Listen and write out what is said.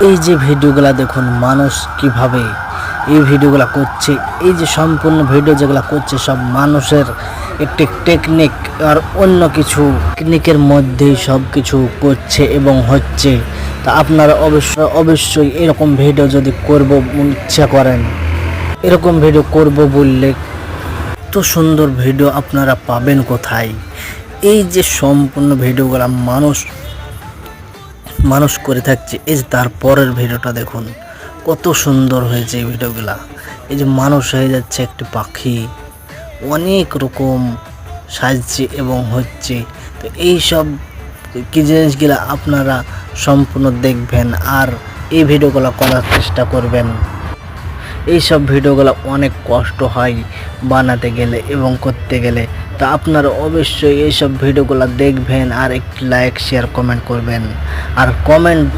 এই যে ভিডিওগুলা দেখুন মানুষ কিভাবে এই ভিডিওগুলা করছে, এই যে সম্পূর্ণ ভিডিও যেগুলা করছে সব মানুষের একটি টেকনিক আর অন্য কিছু টেকনিকের মধ্যেই সব কিছু করছে এবং হচ্ছে। তা আপনারা অবশ্যই এরকম ভিডিও যদি করব ইচ্ছা করেন, এরকম ভিডিও করব বললে এত সুন্দর ভিডিও আপনারা পাবেন কোথায়? এই যে সম্পূর্ণ ভিডিওগুলা মানুষ করে থাকছে, এই যে তারপরের ভিডিওটা দেখুন কত সুন্দর হয়েছে এই ভিডিওগুলা। এই যে মানুষ হয়ে যাচ্ছে একটি পাখি, অনেক রকম সাজছে এবং হচ্ছে। তো এই সব কি জিনিসগুলা আপনারা সম্পূর্ণ দেখবেন আর এই ভিডিওগুলো করার চেষ্টা করবেন। এই সব ভিডিওগুলো অনেক কষ্ট হয় বানাতে গেলে এবং করতে গেলে। তা আপনারা অবশ্যই এই সব ভিডিওগুলো দেখবেন আর একটি লাইক শেয়ার কমেন্ট করবেন। আর কমেন্ট